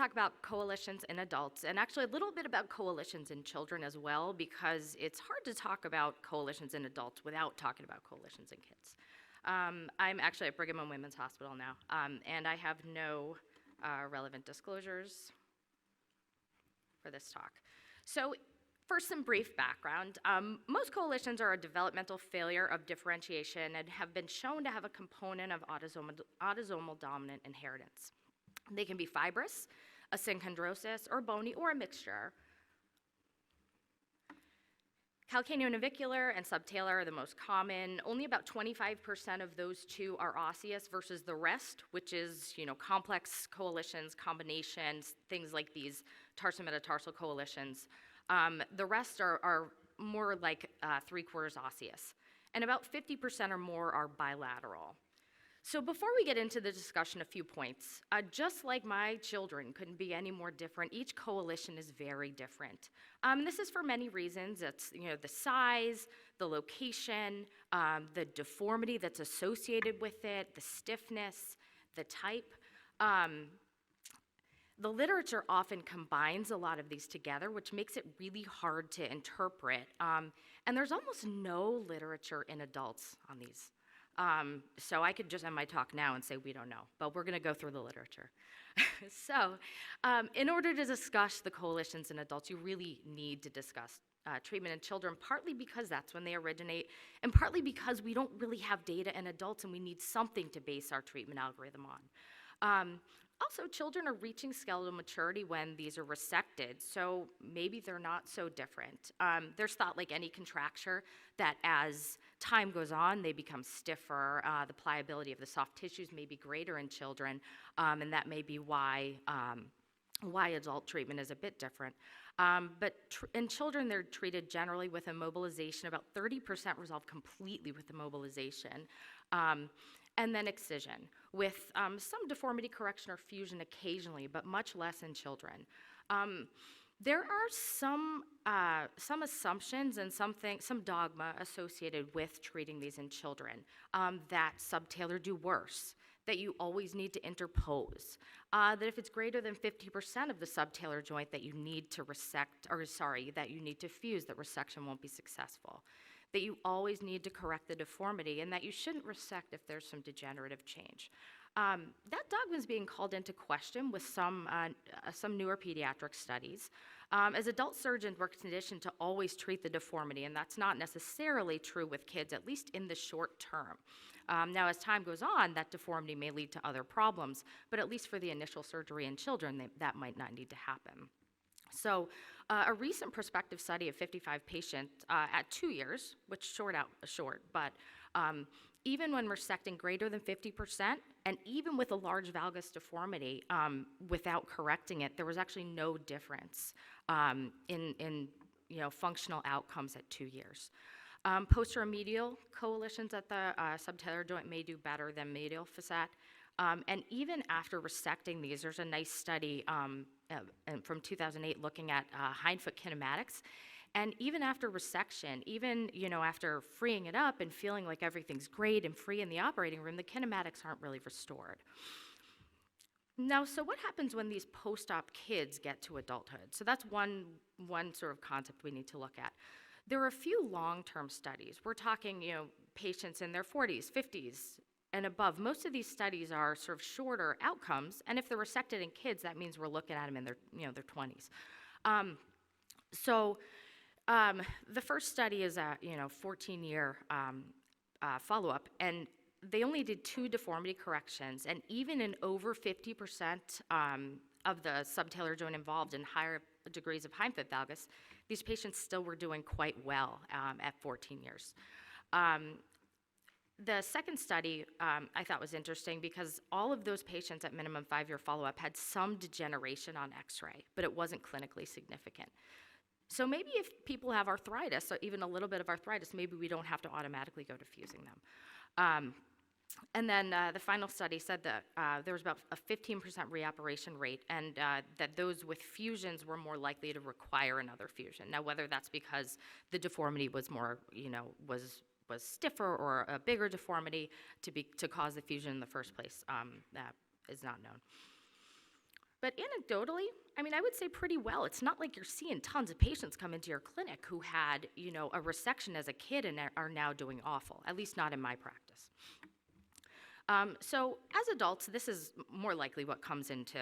talk about coalitions in adults, and actually a little bit about coalitions in children as well, because it's hard to talk about coalitions in adults without talking about coalitions in kids. I'm actually at Brigham and Women's Hospital now, and I have no relevant disclosures for this talk. So first, some brief background. Most coalitions are a developmental failure of differentiation and have been shown to have a component of autosomal dominant inheritance. They can be fibrous, a synchondrosis, or bony, or a mixture. Calcaneonavicular and subtalar are the most common. Only about 25% of those two are osseous versus the rest, which is, complex coalitions, combinations, things like these tarsometatarsal coalitions. The rest are more like 3/4 osseous. And about 50% or more are bilateral. So before we get into the discussion, a few points. Just like my children couldn't be any more different, each coalition is very different. This is for many reasons. It's the size, the location, the deformity that's associated with it, the stiffness, the type. The literature often combines a lot of these together, which makes it really hard to interpret. And there's almost no literature in adults on these. So I could just end my talk now and say we don't know, but we're going to go through the literature. So in order to discuss the coalitions in adults, you really need to discuss treatment in children, partly because that's when they originate, and partly because we don't really have data in adults and we need something to base our treatment algorithm on. Also, children are reaching skeletal maturity when these are resected, so maybe they're not so different. There's thought, like any contracture, that as time goes on, they become stiffer. The pliability of the soft tissues may be greater in children, and that may be why adult treatment is a bit different. But in children, they're treated generally with immobilization. About 30% resolve completely with immobilization. And then excision, with some deformity correction or fusion occasionally, but much less in children. There are some assumptions and some dogma associated with treating these in children, that subtalar do worse, that you always need to interpose, that if it's greater than 50% of the subtalar joint that you need to that you need to fuse, that resection won't be successful, that you always need to correct the deformity, and that you shouldn't resect if there's some degenerative change. That dogma is being called into question with some newer pediatric studies. As adult surgeons, we're conditioned to always treat the deformity, and that's not necessarily true with kids, at least in the short term. Now, as time goes on, that deformity may lead to other problems, but at least for the initial surgery in children, that might not need to happen. So a recent prospective study of 55 patients at 2 years, which short, but even when resecting greater than 50%, and even with a large valgus deformity, without correcting it, there was actually no difference in functional outcomes at 2 years. Posterior medial coalitions at the subtalar joint may do better than medial facet. And even after resecting these, there's a nice study from 2008 looking at hindfoot kinematics. And even after resection, even after freeing it up and feeling like everything's great and free in the operating room, the kinematics aren't really restored. Now, so what happens when these post-op kids get to adulthood? So that's one sort of concept we need to look at. There are a few long-term studies. We're talking, patients in their 40s, 50s, and above. Most of these studies are sort of shorter outcomes, and if they're resected in kids, that means we're looking at them in their 20s. The first study is a 14-year follow-up, and they only did 2 deformity corrections, and even in over 50% of the subtalar joint involved in higher degrees of hindfoot valgus, these patients still were doing quite well at 14 years. The second study I thought was interesting because all of those patients at minimum 5-year follow-up had some degeneration on x-ray, but it wasn't clinically significant. So maybe if people have arthritis, or even a little bit of arthritis, maybe we don't have to automatically go to fusing them. And then the final study said that there was about a 15% reoperation rate, and that those with fusions were more likely to require another fusion. Now, whether that's because the deformity was more, was stiffer, or a bigger deformity to cause the fusion in the first place, that is not known. But anecdotally, I mean, I would say pretty well. It's not like you're seeing tons of patients come into your clinic who had, a resection as a kid and are now doing awful, at least not in my practice. So as adults, this is more likely what comes into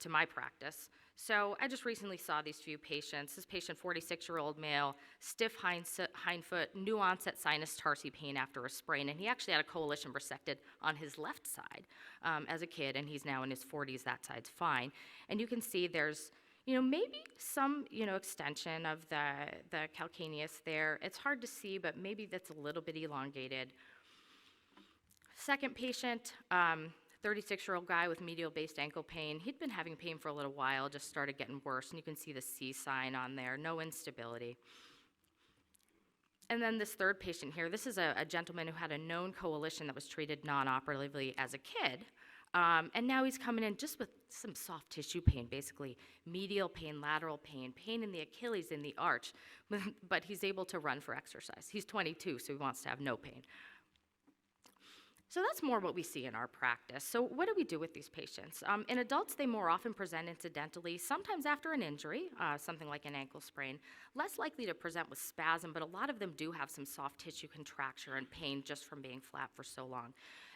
my practice. So I just recently saw these few patients. This patient, 46-year-old male, stiff hind foot, new onset sinus tarsi pain after a sprain, and he actually had a coalition resected on his left side as a kid, and he's now in his 40s. That side's fine. And you can see there's maybe some, extension of the calcaneus there. It's hard to see, but maybe that's a little bit elongated. Second patient, 36-year-old guy with medial-based ankle pain. He'd been having pain for a little while, just started getting worse, and you can see the C sign on there, no instability. And then this third patient here, this is a gentleman who had a known coalition that was treated non-operatively as a kid, and now he's coming in just with some soft tissue pain, basically medial pain, lateral pain, pain in the Achilles, in the arch, but he's able to run for exercise. He's 22, so he wants to have no pain. So that's more what we see in our practice. So what do we do with these patients? In adults, they more often present incidentally, sometimes after an injury, something like an ankle sprain, less likely to present with spasm, but a lot of them do have some soft tissue contracture and pain just from being flat for so long.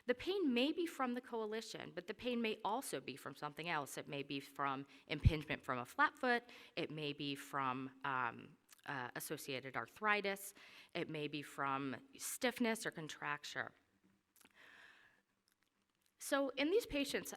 The pain may be from the coalition, but the pain may also be from something else. It may be from impingement from a flat foot. It may be from associated arthritis. It may be from stiffness or contracture. So in these patients,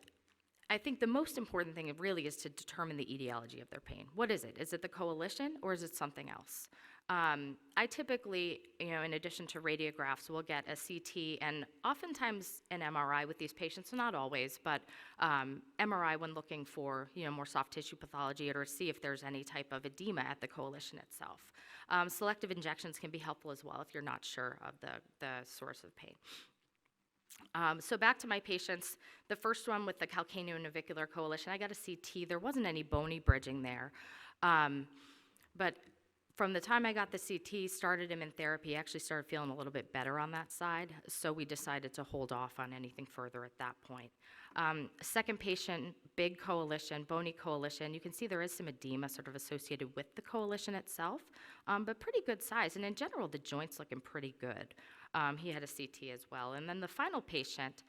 I think the most important thing really is to determine the etiology of their pain. What is it? Is it the coalition or is it something else? I typically, in addition to radiographs, will get a CT and oftentimes an MRI with these patients, not always, but MRI when looking for, more soft tissue pathology or to see if there's any type of edema at the coalition itself. Selective injections can be helpful as well if you're not sure of the source of pain. So back to my patients, the first one with the calcaneonavicular coalition, I got a CT. There wasn't any bony bridging there. But from the time I got the CT, started him in therapy, actually started feeling a little bit better on that side, so we decided to hold off on anything further at that point. Second patient, big coalition, bony coalition. You can see there is some edema sort of associated with the coalition itself, but pretty good size. And in general, the joint's looking pretty good. He had a CT as well. And then the final patient,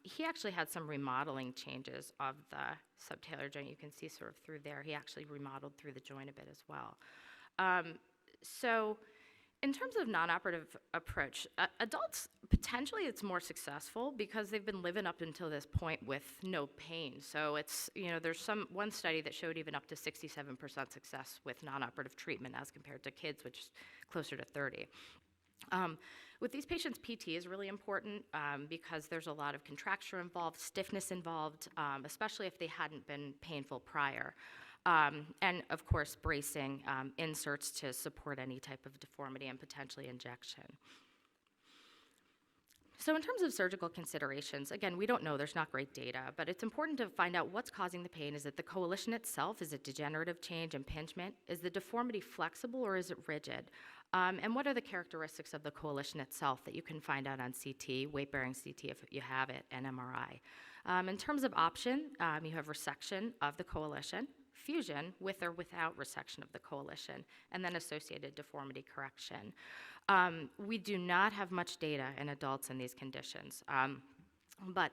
he actually had some remodeling changes of the subtalar joint. You can see sort of through there. He actually remodeled through the joint a bit as well. So in terms of non-operative approach, adults, potentially it's more successful because they've been living up until this point with no pain. So it's, there's one study that showed even up to 67% success with non-operative treatment as compared to kids, which is closer to 30. With these patients, PT is really important because there's a lot of contracture involved, stiffness involved, especially if they hadn't been painful prior. And of course, bracing inserts to support any type of deformity and potentially injection. So in terms of surgical considerations, again, we don't know, there's not great data, but it's important to find out what's causing the pain. Is it the coalition itself? Is it degenerative change, impingement? Is the deformity flexible or is it rigid? And what are the characteristics of the coalition itself that you can find out on CT, weight-bearing CT if you have it, and MRI? In terms of option, you have resection of the coalition, fusion with or without resection of the coalition, and then associated deformity correction. We do not have much data in adults in these conditions, but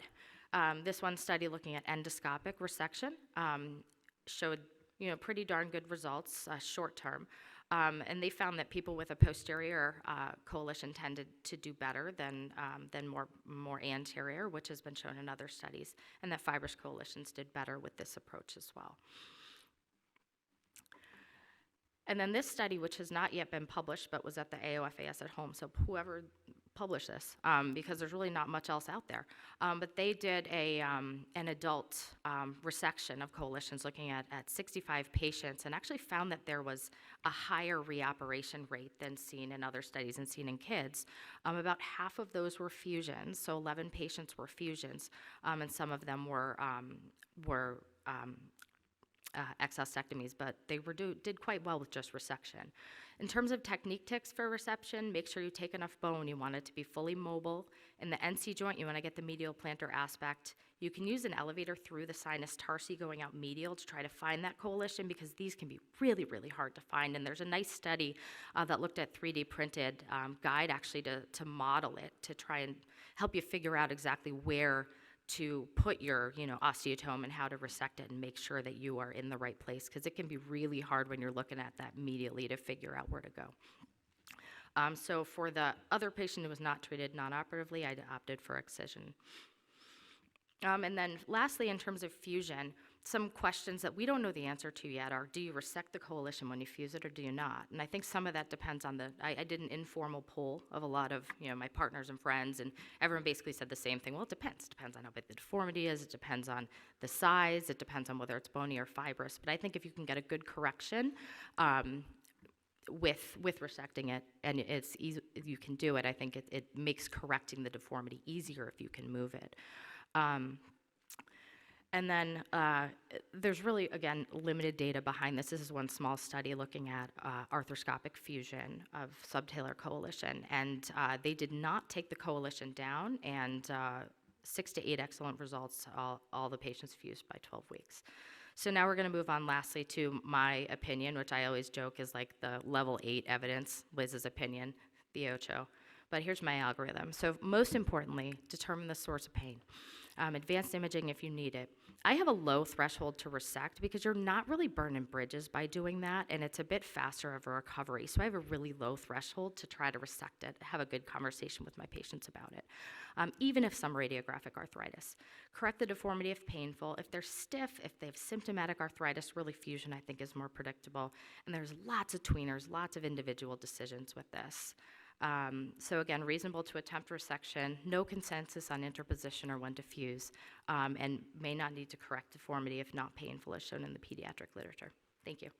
this one study looking at endoscopic resection showed pretty darn good results short term. And they found that people with a posterior coalition tended to do better than more anterior, which has been shown in other studies, and that fibrous coalitions did better with this approach as well. And then this study, which has not yet been published, but was at the AOFAS at home, so whoever published this, because there's really not much else out there. But they did an adult resection of coalitions looking at 65 patients and actually found that there was a higher reoperation rate than seen in other studies and seen in kids. About half of those were fusions, so 11 patients were fusions, and some of them were exostectomies, but they did quite well with just resection. In terms of technique tips for resection, make sure you take enough bone. You want it to be fully mobile. In the NC joint, you want to get the medial plantar aspect. You can use an elevator through the sinus tarsi going out medial to try to find that coalition, because these can be really, really hard to find. And there's a nice study that looked at 3D printed guide actually to model it, to try and help you figure out exactly where to put your osteotome and how to resect it and make sure that you are in the right place, because it can be really hard when you're looking at that medially to figure out where to go. So for the other patient who was not treated non-operatively, I opted for excision. And then lastly, in terms of fusion, some questions that we don't know the answer to yet are, do you resect the coalition when you fuse it or do you not? And I think some of that depends on I did an informal poll of a lot of my partners and friends, and everyone basically said the same thing. Well, it depends. It depends on how big the deformity is. It depends on the size. It depends on whether it's bony or fibrous. But I think if you can get a good correction with resecting it, and it's easy, you can do it, I think it makes correcting the deformity easier if you can move it. And then there's really, again, limited data behind this. This is one small study looking at arthroscopic fusion of subtalar coalition, and they did not take the coalition down, and 6 to 8 excellent results, all the patients fused by 12 weeks. So now we're going to move on lastly to my opinion, which I always joke is like the level 8 evidence, Liz's opinion, the ocho. But here's my algorithm. So most importantly, determine the source of pain. Advanced imaging if you need it. I have a low threshold to resect because you're not really burning bridges by doing that, and it's a bit faster of a recovery. So I have a really low threshold to try to resect it, have a good conversation with my patients about it, even if some radiographic arthritis. Correct the deformity if painful. If they're stiff, if they have symptomatic arthritis, really fusion I think is more predictable. And there's lots of tweeners, lots of individual decisions with this. So again, reasonable to attempt resection, no consensus on interposition or when to fuse, and may not need to correct deformity if not painful as shown in the pediatric literature. Thank you.